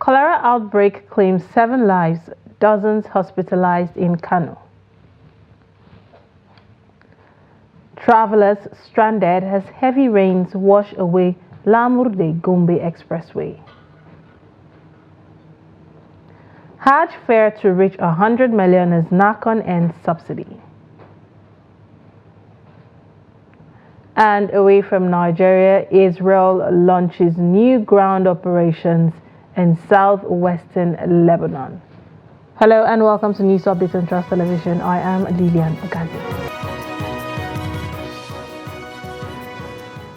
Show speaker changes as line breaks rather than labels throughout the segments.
Cholera outbreak claims 7 lives, dozens hospitalized in Kano. Travelers stranded as heavy rains wash away Lamurde-Gombe Expressway. Hajj fare to reach 100 million as NAHCON ends subsidy. And away from Nigeria, Israel launches new ground operations in southwestern Lebanon. Hello and welcome to News Updates on Trust Television. I am Lilian Okazi.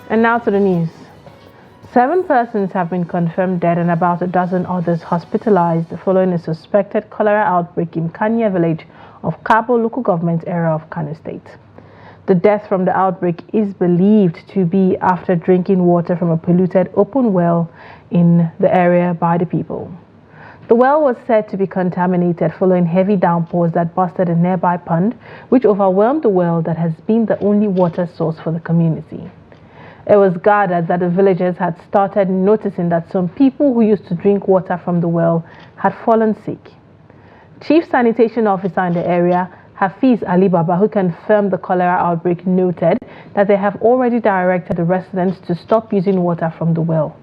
And now to the news. 7 persons have been confirmed dead and about a dozen others hospitalized following a suspected cholera outbreak in Kanya village of Kabo local government area of Kano State. The death from the outbreak is believed to be after drinking water from a polluted open well in the area by the people. The well was said to be contaminated following heavy downpours that busted a nearby pond, which overwhelmed the well that has been the only water source for the community. It was gathered that the villagers had started noticing that some people who used to drink water from the well had fallen sick. Chief Sanitation Officer in the area, Hafiz Ali Baba, who confirmed the cholera outbreak, noted that they have already directed the residents to stop using water from the well.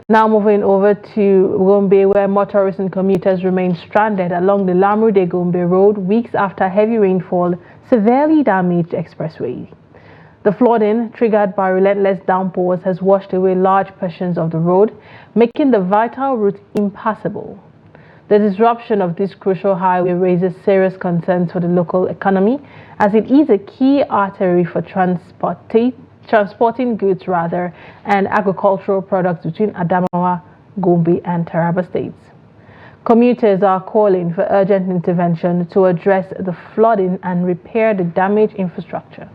Now moving over to Gombe, where motorists and commuters remain stranded along the Lamurde-Gombe road weeks after heavy rainfall severely damaged the expressway. The flooding, triggered by relentless downpours, has washed away large portions of the road, making the vital route impassable. The disruption of this crucial highway raises serious concerns for the local economy, as it is a key artery for transporting goods and agricultural products between Adamawa, Gombe and Taraba states. Commuters are calling for urgent intervention to address the flooding and repair the damaged infrastructure.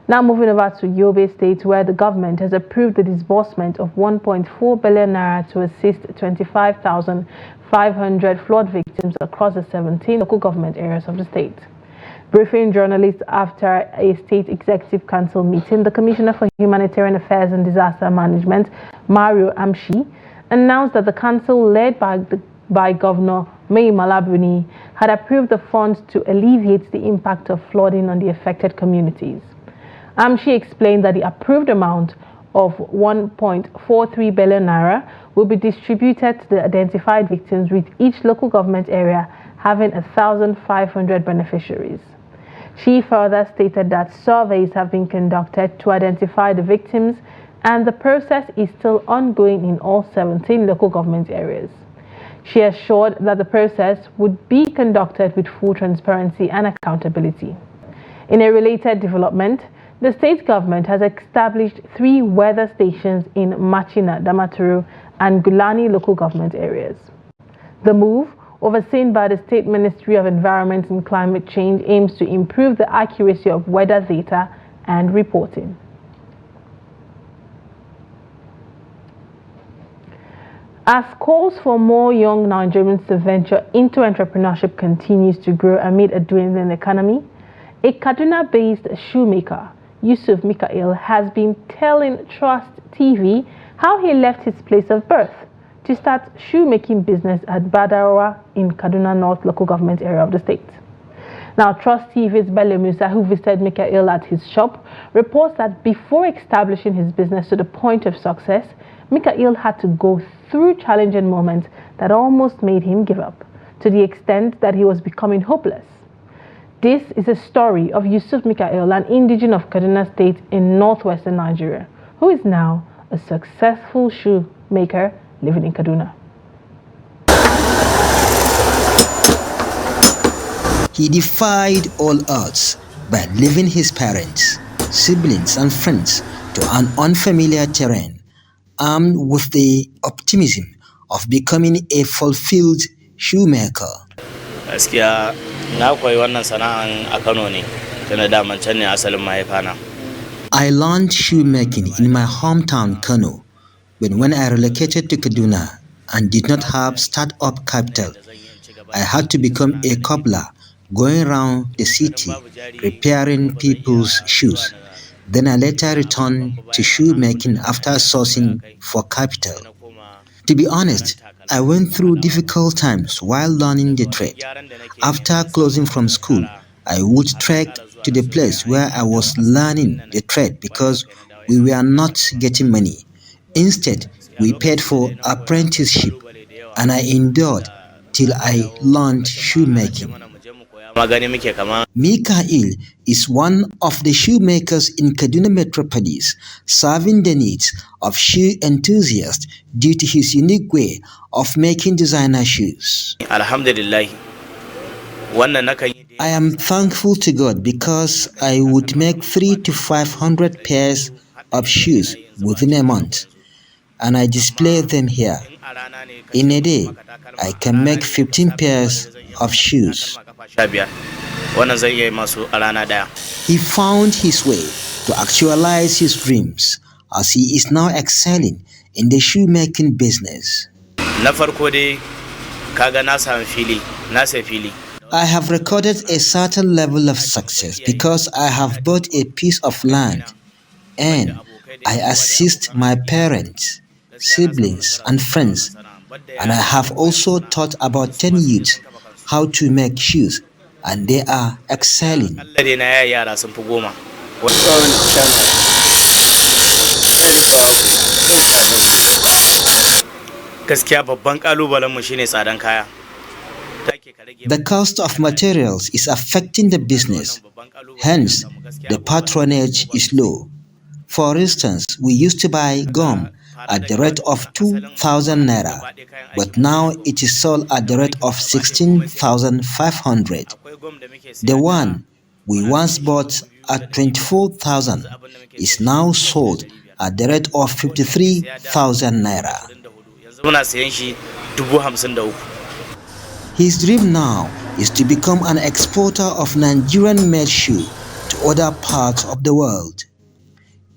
Now moving over to Yobe State, where the government has approved the disbursement of 1.4 billion naira to assist 25,500 flood victims across the 17 local government areas of the state. Briefing journalists after a state executive council meeting, the Commissioner for Humanitarian Affairs and Disaster Management, Mario Amshi, announced that the council, led by Governor Mai Malabuni, had approved the funds to alleviate the impact of flooding on the affected communities. Amshi explained that the approved amount of 1.43 billion naira will be distributed to the identified victims, with each local government area having 1,500 beneficiaries. She further stated that surveys have been conducted to identify the victims, and the process is still ongoing in all 17 local government areas. She assured that the process would be conducted with full transparency and accountability. In a related development, the state government has established 3 weather stations in Machina, Damaturu and Gulani local government areas. The move, overseen by the State Ministry of Environment and Climate Change, aims to improve the accuracy of weather data and reporting. As calls for more young Nigerians to venture into entrepreneurship continues to grow amid a dwindling economy, a Kaduna-based shoemaker, Yusuf Mikael, has been telling Trust TV how he left his place of birth to start shoemaking business at Badarawa in Kaduna North local government area of the state. Now, Trust TV's Bello Musa, who visited Mikael at his shop, reports that before establishing his business to the point of success, Mikael had to go through challenging moments that almost made him give up, to the extent that he was becoming hopeless. This is a story of Yusuf Mikael, an indigene of Kaduna State in northwestern Nigeria, who is now a successful shoemaker living in Kaduna.
He defied all odds by leaving his parents, siblings and friends to an unfamiliar terrain, armed with the optimism of becoming a fulfilled shoemaker.
Gaskiya na koyi wannan sana'an a Kano ne, tunda daman can ne asalin mahaifana.
I learned shoemaking in my hometown Kano, but when I relocated to Kaduna and did not have start-up capital, I had to become a cobbler going around the city repairing people's shoes. Then I later returned to shoemaking after sourcing for capital. To be honest, I went through difficult times while learning the trade. After closing from school, I would trek to the place where I was learning the trade because we were not getting money. Instead, we paid for apprenticeship and I endured till I learned shoemaking. Mikael is one of the shoemakers in Kaduna Metropolis, serving the needs of shoe enthusiasts due to his unique way of making designer shoes.
Alhamdulillah.
I am thankful to God because I would make 300 to 500 pairs of shoes within a month, and I display them here. In a day, I can make 15 pairs of shoes. He found his way to actualize his dreams as he is now excelling in the shoemaking business. I have recorded a certain level of success because I have bought a piece of land and I assist my parents, siblings, and friends. And I have also taught about 10 youths how to make shoes, and they are excelling. The cost of materials is affecting the business, hence the patronage is low. For instance, we used to buy gum at the rate of 2,000 naira, but now it is sold at the rate of 16,500. The one we once bought at 24,000 is now sold at the rate of 53,000 naira. His dream now is to become an exporter of Nigerian-made shoe to other parts of the world.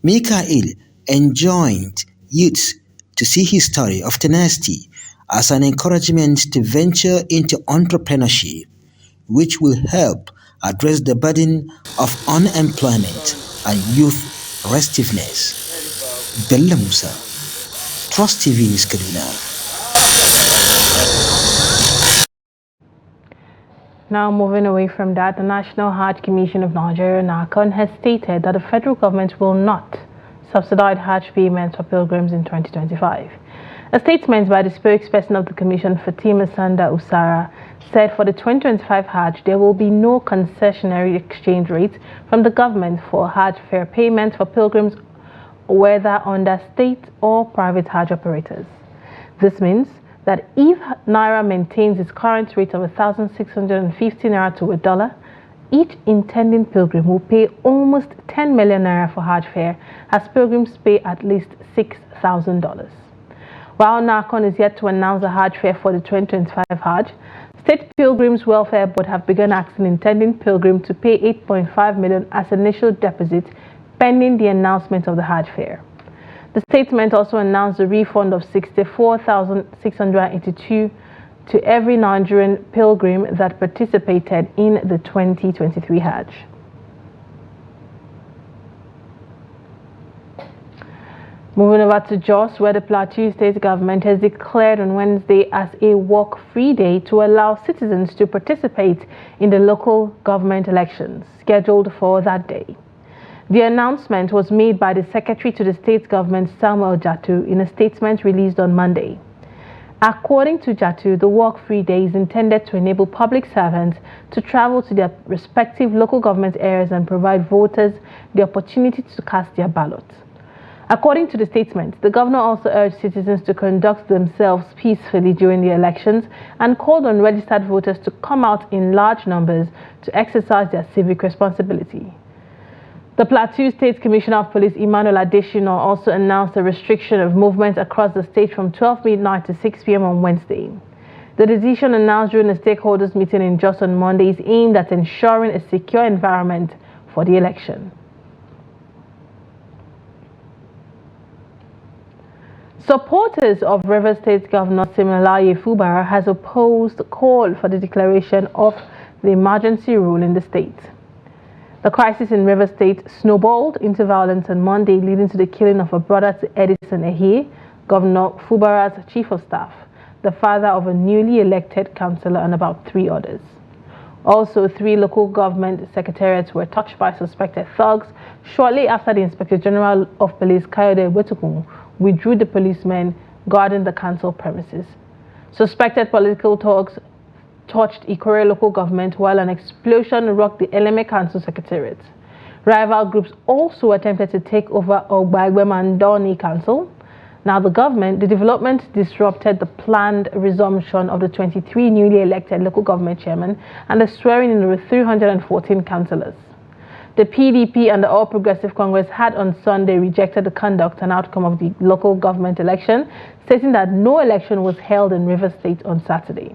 Mikael enjoined youths to see his story of tenacity as an encouragement to venture into entrepreneurship, which will help address the burden of unemployment and youth restiveness. Bello Musa, Trust TV News Kaduna.
Now, moving away from that, the National Hajj Commission of Nigeria, NAHCON, has stated that the federal government will not subsidize Hajj payments for pilgrims in 2025. A statement by the spokesperson of the commission, Fatima Sanda Usara, said for the 2025 Hajj, there will be no concessionary exchange rate from the government for Hajj fare payments for pilgrims, whether under state or private Hajj operators. This means that if Naira maintains its current rate of 1,650 Naira to $1, each intending pilgrim will pay almost 10 million Naira for Hajj fare, as pilgrims pay at least $6,000. While NAHCON is yet to announce a Hajj fare for the 2025 Hajj, State Pilgrims Welfare Board have begun asking intending pilgrims to pay 8.5 million as initial deposit pending the announcement of the Hajj fare. The statement also announced a refund of 64,682 to every Nigerian pilgrim that participated in the 2023 Hajj. Moving over to Jos, where the Plateau State government has declared on Wednesday as a walk-free day to allow citizens to participate in the local government elections scheduled for that day. The announcement was made by the Secretary to the State Government, Samuel Jatu, in a statement released on Monday. According to Jatu, the walk-free day is intended to enable public servants to travel to their respective local government areas and provide voters the opportunity to cast their ballots. According to the statement, the governor also urged citizens to conduct themselves peacefully during the elections and called on registered voters to come out in large numbers to exercise their civic responsibility. The Plateau State Commissioner of Police, Emmanuel Adesina, also announced a restriction of movement across the state from 12 midnight to 6 p.m. on Wednesday. The decision announced during a stakeholders meeting in Jos on Monday is aimed at ensuring a secure environment for the election. Supporters of Rivers State Governor Siminalayi Fubara has opposed the call for the declaration of the emergency rule in the state. The crisis in Rivers State snowballed into violence on Monday, leading to the killing of a brother to Edison Ehi, Governor Fubara's chief of staff, the father of a newly elected councillor, and about 3 others. Also, 3 local government secretariats were touched by suspected thugs shortly after the Inspector General of Police, Kayode Wetukun, withdrew the policemen guarding the council premises. Suspected political thugs touched Ikore local government while an explosion rocked the Eleme Council Secretariat. Rival groups also attempted to take over Ogbagbemandoni Council. Now the development disrupted the planned resumption of the 23 newly elected local government chairmen and the swearing in of 314 councillors. The PDP and the All Progressive Congress had on Sunday rejected the conduct and outcome of the local government election, stating that no election was held in Rivers State on Saturday.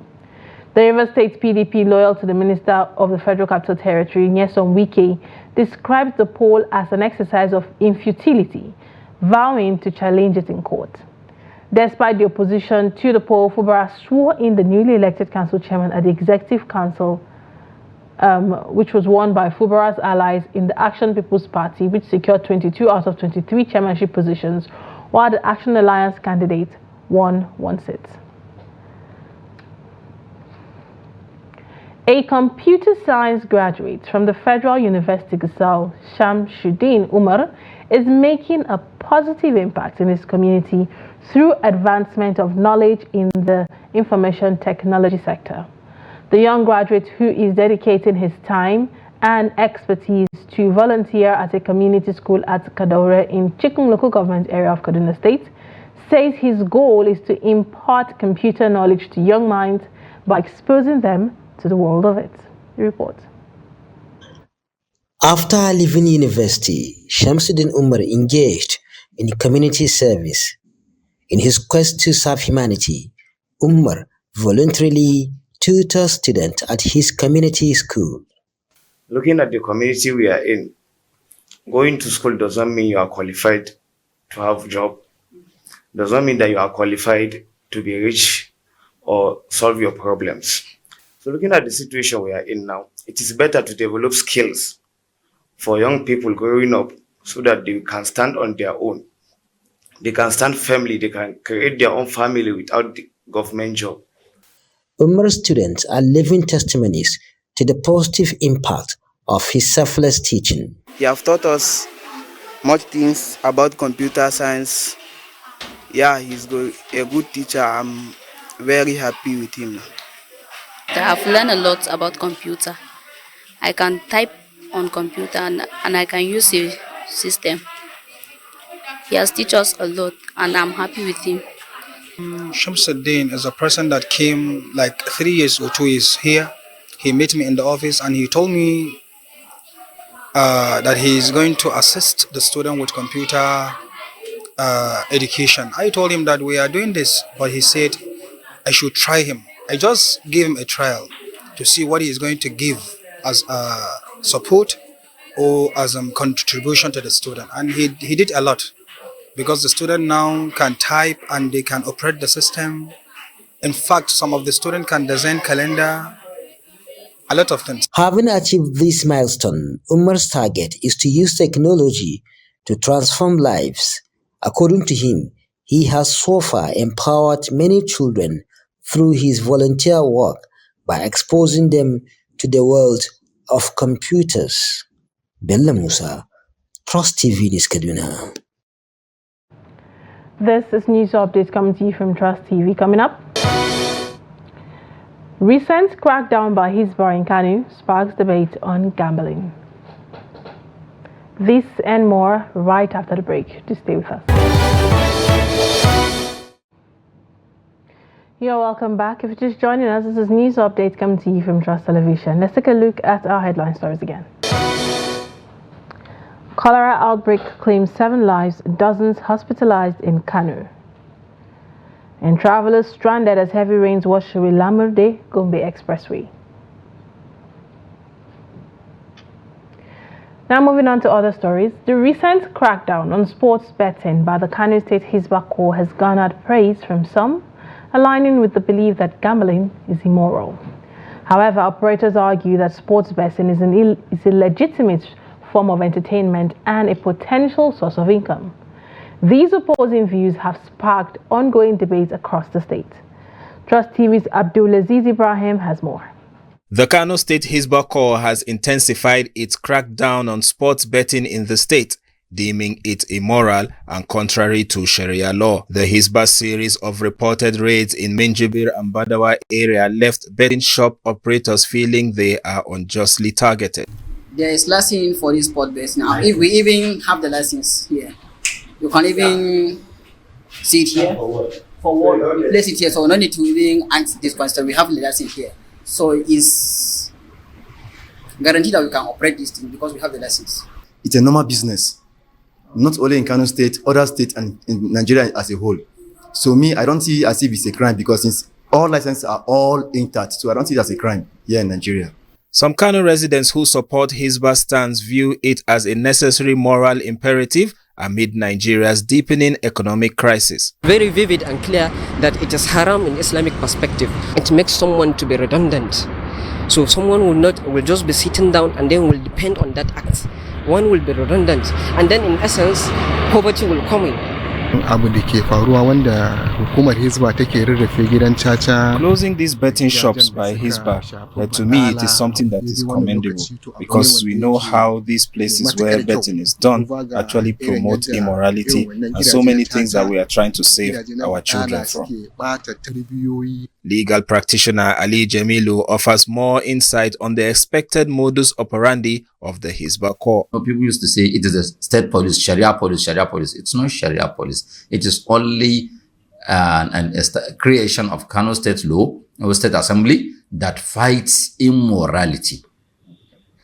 The Rivers State PDP, loyal to the Minister of the Federal Capital Territory, Nyesom Wike, described the poll as an exercise of infutility, vowing to challenge it in court. Despite the opposition to the poll, Fubara swore in the newly elected council chairman at the Executive Council, which was won by Fubara's allies in the Action People's Party, which secured 22 out of 23 chairmanship positions, while the Action Alliance candidate won 1 seat. A computer science graduate from the Federal University Gusau, Shamsuddin Umar, is making a positive impact in his community through advancement of knowledge in the information technology sector. The young graduate, who is dedicating his time and expertise to volunteer at a community school at Kadore in Chikun local government area of Kaduna State, says his goal is to impart computer knowledge to young minds by exposing them to the world of it. The report.
After leaving university, Shamsuddin Umar engaged in community service. In his quest to serve humanity, Umar voluntarily tutors students at his community school.
Looking at the community we are in, going to school doesn't mean you are qualified to have a job. Doesn't mean that you are qualified to be rich or solve your problems. So looking at the situation we are in now, it is better to develop skills for young people growing up so that they can stand on their own. They can stand firmly, they can create their own family without the government job.
Umar's students are living testimonies to the positive impact of his selfless teaching.
He have taught us much things about computer science. Yeah, he's a good teacher. I'm very happy with him.
I have learned a lot about computer. I can type on computer and I can use the system. He has taught us a lot and I'm happy with him.
Shamsuddin is a person that came like 3 years or 2 years here. He met me in the office and he told me that he is going to assist the student with computer education. I told him that we are doing this, but he said I should try him. I just gave him a trial to see what he is going to give as support or as a contribution to the student, and he did a lot, because the student now can type and they can operate the system. In fact, some of the students can design calendar, a lot of things.
Having achieved this milestone, Umar's target is to use technology to transform lives. According to him, he has so far empowered many children through his volunteer work by exposing them to the world of computers. Bella Musa, Trust TV News Kaduna.
This is news updates coming to you from Trust TV. Coming up, recent crackdown by Hisbar in Kanu sparks debate on gambling. This and more right after the break. Just stay with us. You're welcome back. If you're just joining us, this is news updates coming to you from Trust Television. Let's take a look at our headline stories again. Cholera outbreak claims 7 lives, dozens hospitalized in Kanu. And travelers stranded as heavy rains wash away Lamurde Gombe Expressway. Now moving on to other stories. The recent crackdown on sports betting by the Kano State Hisbar Corps has garnered praise from some, aligning with the belief that gambling is immoral. However, operators argue that sports betting is a legitimate form of entertainment and a potential source of income. These opposing views have sparked ongoing debates across the state. Trust TV's Abdulaziz Ibrahim has more.
The Kano State Hisbah Corps has intensified its crackdown on sports betting in the state, deeming it immoral and contrary to Sharia law. The Hisbah series of reported raids in Minjibir and Badawa area left betting shop operators feeling they are unjustly targeted.
There is license for this sport betting now. If we even have the license here, you can even see it here. For what? We place it here, so we don't need to even ask this question. We have the license here. So it's guaranteed that we can operate this thing because we have the license.
It's a normal business, not only in Kano State, other states and in Nigeria as a whole. So me, I don't see as if it's a crime because since all licenses are all intact, so I don't see it as a crime here in Nigeria.
Some Kano residents who support Hisbah stance view it as a necessary moral imperative amid Nigeria's deepening economic crisis.
Very vivid and clear that it is haram in Islamic perspective. It makes someone to be redundant. So someone will just be sitting down and then will depend on that act. One will be redundant, and then in essence, poverty will come in.
Closing
these betting shops by Hisbah, to me it is something that is commendable because we know how these places where betting is done actually promote immorality and so many things that we are trying to save our children from. Legal practitioner Ali Jamilu offers more insight on the expected modus operandi of the Hisbah Corps.
People used to say it is a state police, Sharia police, Sharia police. It's not Sharia police. It is only a creation of Kano State law or State Assembly that fights immorality.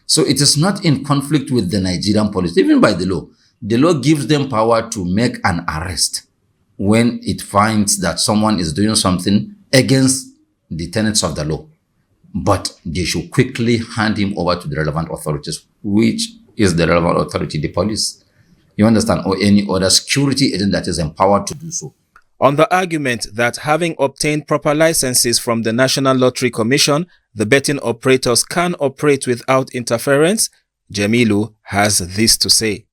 So it is not in conflict with the Nigerian police, even by the law. The law gives them power to make an arrest when it finds that someone is doing something against the tenets of the law. But they should quickly hand him over to the relevant authorities, which is the relevant authority, the police. You understand? Or any other security agent that is empowered to do so.
On the argument that having obtained proper licenses from the National Lottery Commission, the betting operators can operate without interference, Jamilu has this to say.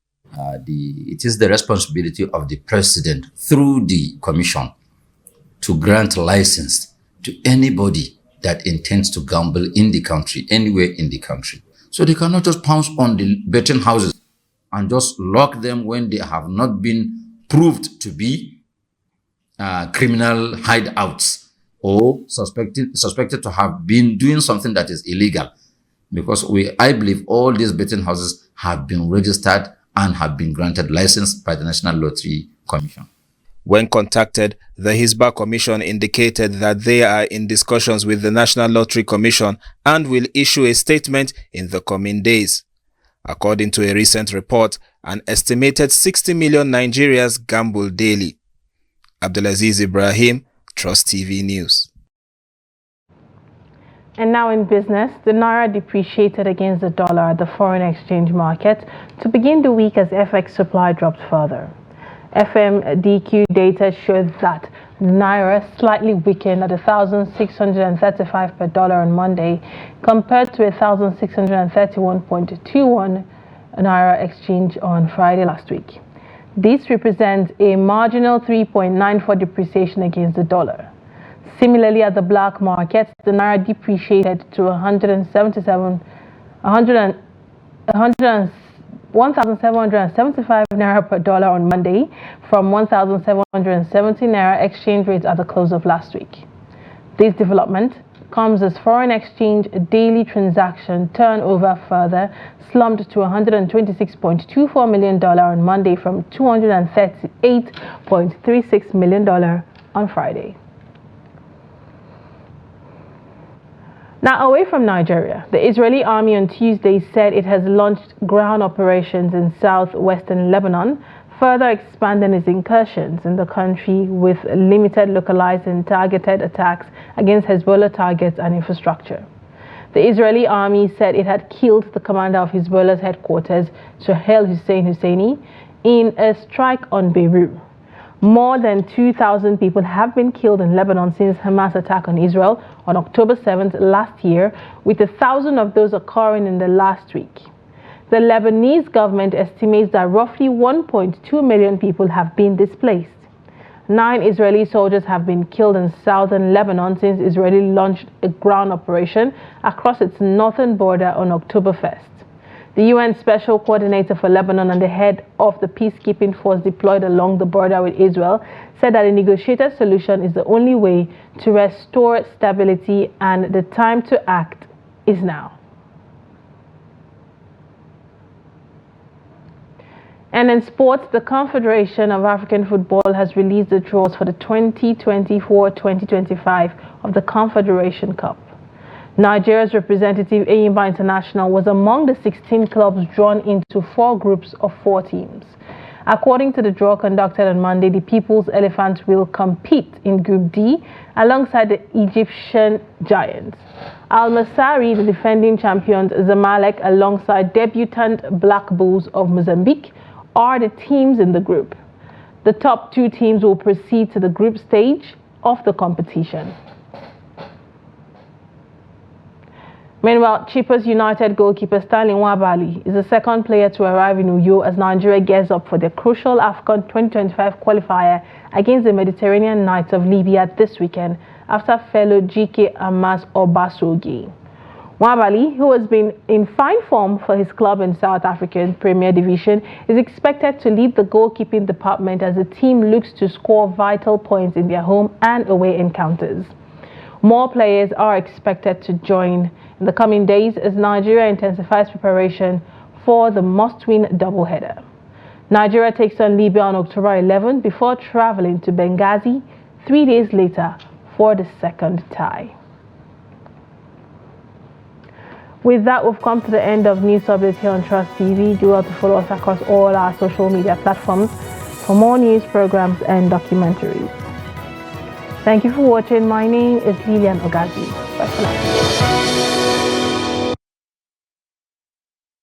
It is the responsibility of the president through the commission to grant license to anybody that intends to gamble in the country, anywhere in the country. So they cannot just pounce on the betting houses and just lock them when they have not been proved to be criminal hideouts or suspected to have been doing something that is illegal. Because I believe all these betting houses have been registered and have been granted license by the National Lottery Commission.
When contacted, the Hisbah Commission indicated that they are in discussions with the National Lottery Commission and will issue a statement in the coming days. According to a recent report, an estimated 60 million Nigerians gamble daily. Abdulaziz Ibrahim, Trust TV News.
And now in business, the Naira depreciated against the dollar at the foreign exchange market to begin the week as FX supply dropped further. FMDQ data showed that the Naira slightly weakened at 1,635 per dollar on Monday compared to 1,631.21 Naira exchange on Friday last week. This represents a marginal 3.94 depreciation against the dollar. Similarly, at the black market, the Naira depreciated to 1,775 Naira per dollar on Monday from 1,770 Naira exchange rates at the close of last week. This development comes as foreign exchange daily transaction turnover further slumped to $126.24 million on Monday from $238.36 million on Friday. Now, away from Nigeria, the Israeli army on Tuesday said it has launched ground operations in southwestern Lebanon, further expanding its incursions in the country with limited localized and targeted attacks against Hezbollah targets and infrastructure. The Israeli army said it had killed the commander of Hezbollah's headquarters, Sohail Husseini, in a strike on Beirut. More than 2,000 people have been killed in Lebanon since Hamas attack on Israel on October 7th last year, with 1,000 of those occurring in the last week. The Lebanese government estimates that roughly 1.2 million people have been displaced. 9 Israeli soldiers have been killed in southern Lebanon since Israel launched a ground operation across its northern border on October 1st. The UN Special Coordinator for Lebanon and the head of the peacekeeping force deployed along the border with Israel said that a negotiated solution is the only way to restore stability and the time to act is now. And in sports, the Confederation of African Football has released the draws for the 2024-2025 of the Confederation Cup. Nigeria's representative, Eyimba International, was among the 16 clubs drawn into 4 groups of 4 teams. According to the draw conducted on Monday, the People's Elephants will compete in Group D alongside the Egyptian Giants. Al Masari, the defending champions, Zamalek, alongside debutant Black Bulls of Mozambique, are the teams in the group. The top 2 teams will proceed to the group stage of the competition. Meanwhile, Chipper's United goalkeeper Stanley Nwabali is the second player to arrive in Uyo as Nigeria gears up for the crucial AFCON 2025 qualifier against the Mediterranean Knights of Libya this weekend after fellow GK Amas Obasogie. Nwabali, who has been in fine form for his club in South African Premier Division, is expected to lead the goalkeeping department as the team looks to score vital points in their home and away encounters. More players are expected to join in the coming days as Nigeria intensifies preparation for the must-win doubleheader. Nigeria takes on Libya on October 11 before traveling to Benghazi 3 days later for the second tie. With that, we've come to the end of News Updates here on Trust TV. Do well to follow us across all our social media platforms for more news, programs, and documentaries. Thank you for watching. My name is Lilian Ogazi. Bye for now.